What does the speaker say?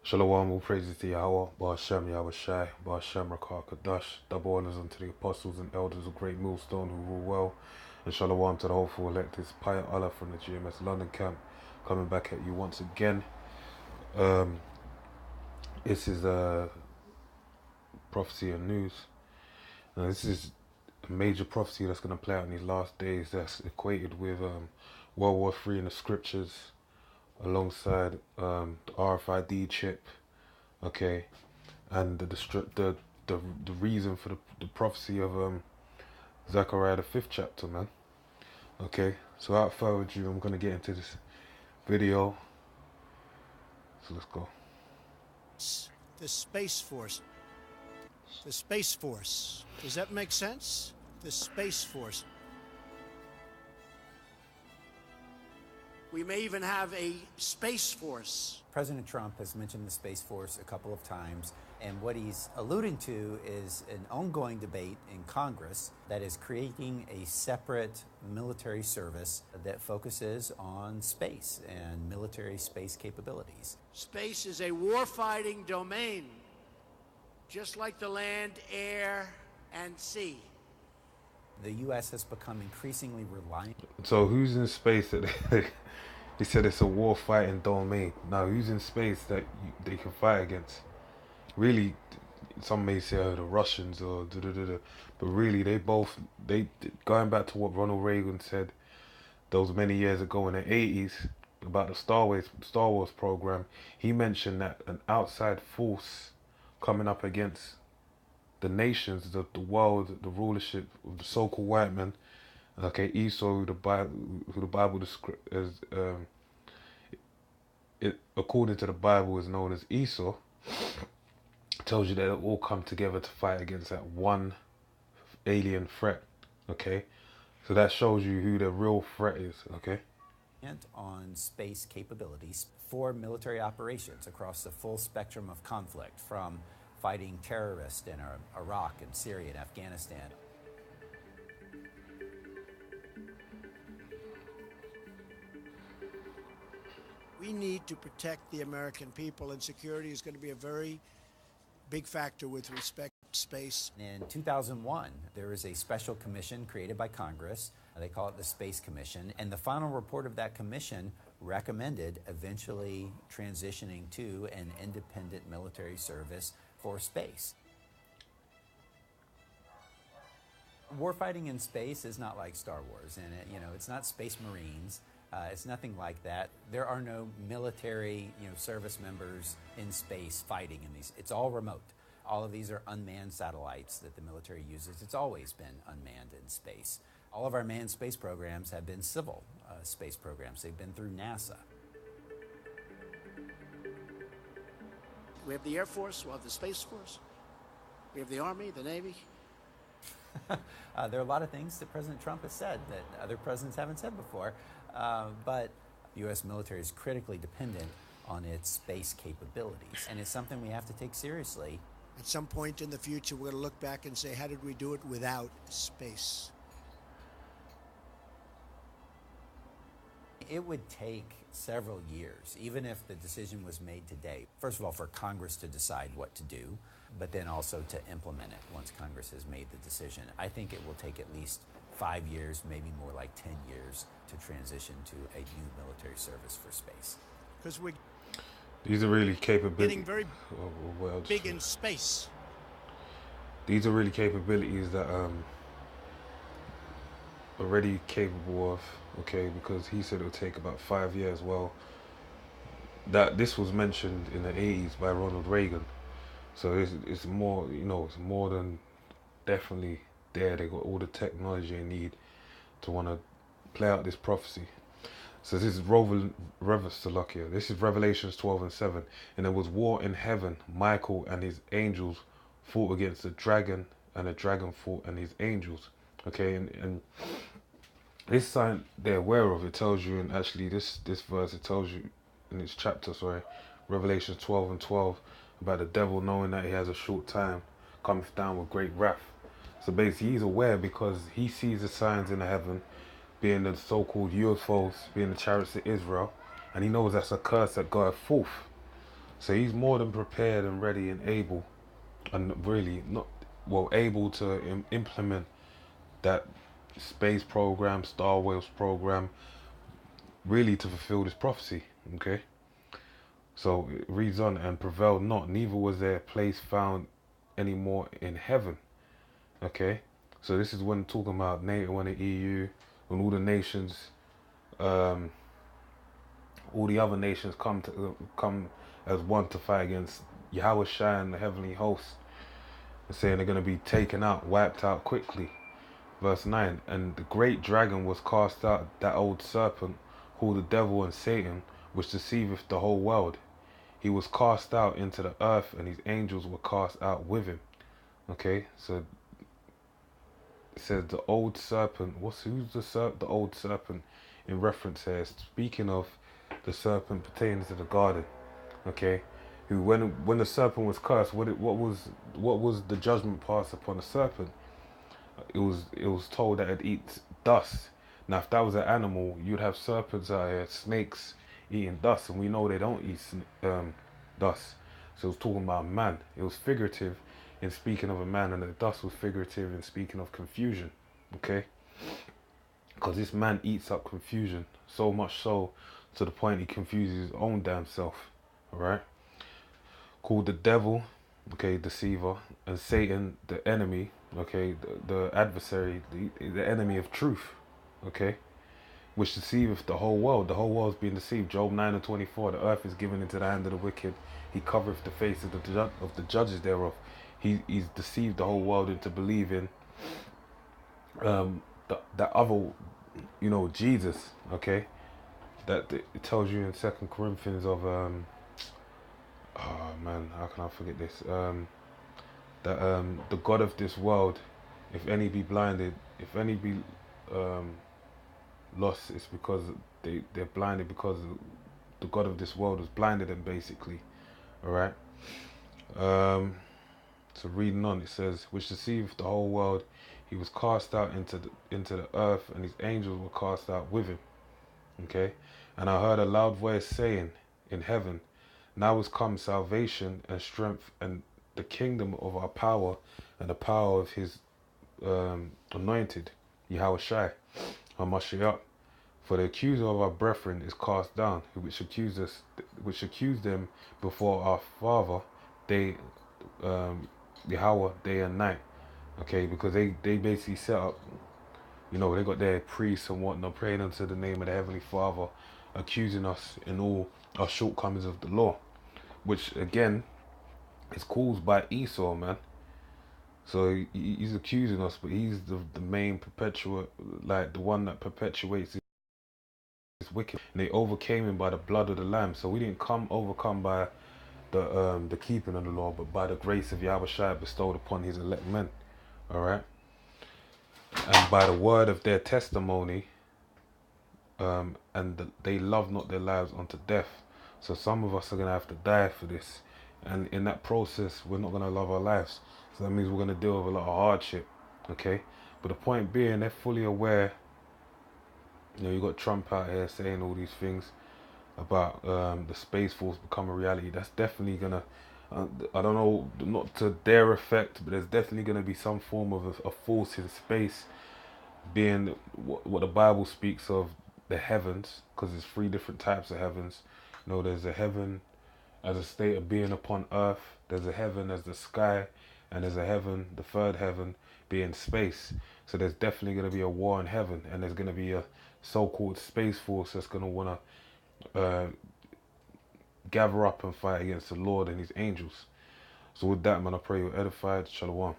Shalom, all praises to Yahweh, Ba'ashem, Yahweh Shai, Ba'ashem, Rakah Kadash, double honors unto the apostles and elders of Great Millstone who rule well, and Shalom to the hopeful elect. It's Paya Allah from the GMS London camp, coming back at you once again. This is prophecy and news. Now, this is a major prophecy that's going to play out in these last days that's equated with World War III in the scriptures, alongside the RFID chip, okay, and the reason for the prophecy of Zechariah the 5th chapter, man. Okay, so without further ado, I'm gonna get into this video. So let's go. The Space Force. The Space Force. Does that make sense? The Space Force. We may even have a Space Force. President Trump has mentioned the Space Force a couple of times, and what he's alluding to is an ongoing debate in Congress that is creating a separate military service that focuses on space and military space capabilities. Space is a warfighting domain, just like the land, air, and sea. The U.S. has become increasingly reliant. So who's in space that he said it's a war fighting domain? Now who's in space that they can fight against? Really, some may say the Russians or but really they going back to what Ronald Reagan said those many years ago in the 80s about the Star Wars program. He mentioned that an outside force coming up against the nations, the world, the rulership of the so-called white man. Okay, Esau, who the Bible describes as, according to the Bible, is known as Esau. Tells you that they'll all come together to fight against that one alien threat. Okay, so that shows you who the real threat is. Okay. On space capabilities for military operations across the full spectrum of conflict, from fighting terrorists in Iraq and Syria and Afghanistan. We need to protect the American people, and security is going to be a very big factor with respect to space. In 2001, there was a special commission created by Congress. They call it the Space Commission. And the final report of that commission recommended eventually transitioning to an independent military service for space. Warfighting in space is not like Star Wars, and it's not Space Marines. It's nothing like that. There are no military, service members in space fighting in these. It's all remote. All of these are unmanned satellites that the military uses. It's always been unmanned in space. All of our manned space programs have been civil space programs. They've been through NASA. We have the Air Force, we'll have the Space Force, we have the Army, the Navy. There are a lot of things that President Trump has said that other presidents haven't said before, but the U.S. military is critically dependent on its space capabilities, and it's something we have to take seriously. At some point in the future, we're going to look back and say, how did we do it without space? It would take several years, even if the decision was made today. First of all, for Congress to decide what to do, but then also to implement it once Congress has made the decision. I think it will take at least 5 years, maybe more like 10 years, to transition to a new military service for space. Because we're These are really capabilities. getting very big in space. These are really capabilities that already capable of. Okay, because he said it would take about 5 years. Well, that this was mentioned in the 80s by Ronald Reagan. So it's more, it's more than definitely there. They got all the technology they need to want to play out this prophecy. So this is This is Revelations 12:7. And there was war in heaven. Michael and his angels fought against the dragon, and the dragon fought and his angels. Okay, and this sign they're aware of. It tells you, and actually this verse, it tells you in its chapter, Revelations 12:12, about the devil knowing that he has a short time, cometh down with great wrath. So basically he's aware because he sees the signs in the heaven, being the so-called UFOs, being the chariots of Israel, and he knows that's a curse that goeth forth. So he's more than prepared and ready and able, and really not well able to implement that space program, Star Wars program, really to fulfill this prophecy. Okay. So it reads on, and prevailed not, neither was their place found any more in heaven. Okay. So this is when talking about NATO and the EU and all the nations, all the other nations come as one to fight against Yahweh Shai and the heavenly hosts, and saying they're going to be taken out, wiped out quickly. Verse 9, and the great dragon was cast out, that old serpent, called the devil and Satan, which deceiveth the whole world. He was cast out into the earth, and his angels were cast out with him. Okay, so it says the old serpent. Who's the old serpent in reference here? Speaking of the serpent pertaining to the garden. Okay, who when the serpent was cursed, what was the judgment passed upon the serpent? It was told that it eats dust. Now, if that was an animal, you'd have serpents out here, snakes eating dust, and we know they don't eat dust. So it was talking about man. It was figurative in speaking of a man, and the dust was figurative in speaking of confusion. Okay, because this man eats up confusion so much so to the point he confuses his own damn self. All right, called the devil, okay, deceiver, and Satan, the enemy, okay, the adversary, the enemy of truth, okay, which deceiveth the whole world. The whole world is being deceived. Job 9:24. The earth is given into the hand of the wicked. He covereth the face of the judges thereof. He's deceived the whole world into believing that other, Jesus. Okay, that it tells you in 2 Corinthians of oh man, how can I forget this? That the God of this world, if any be blinded, if any be lost, it's because they're blinded because the God of this world has blinded them, basically. All right. So reading on, it says, which deceived the whole world, he was cast out into the earth, and his angels were cast out with him. Okay. And I heard a loud voice saying in heaven, now is come salvation and strength and the kingdom of our power and the power of his anointed, Yahweh Shai, HaMashiach. For the accuser of our brethren is cast down, which accused them before our Father, Yahweh, day and night. Okay, because they basically set up, they got their priests and whatnot praying unto the name of the Heavenly Father, accusing us in all our shortcomings of the law, which again is caused by Esau, man. So he's accusing us, but he's the main perpetuate, like the one that perpetuates this wicked. And they overcame him by the blood of the Lamb. So we didn't overcome by the keeping of the law, but by the grace of Yahweh Shai bestowed upon his elect men. All right, and by the word of their testimony, they love not their lives unto death. So some of us are gonna have to die for this, and in that process, we're not gonna love our lives. So that means we're gonna deal with a lot of hardship. Okay, but the point being, they're fully aware. You got Trump out here saying all these things about the Space Force become a reality. That's definitely gonna, I don't know, not to their effect, but there's definitely gonna be some form of a force in space, being what the Bible speaks of, the heavens, because there's 3 different types of heavens. There's a heaven as a state of being upon earth, there's a heaven as the sky, and there's a heaven, the 3rd heaven, being space. So there's definitely going to be a war in heaven, and there's going to be a so-called space force that's going to want to gather up and fight against the Lord and his angels. So with that, man, I pray you're edified. Shalom.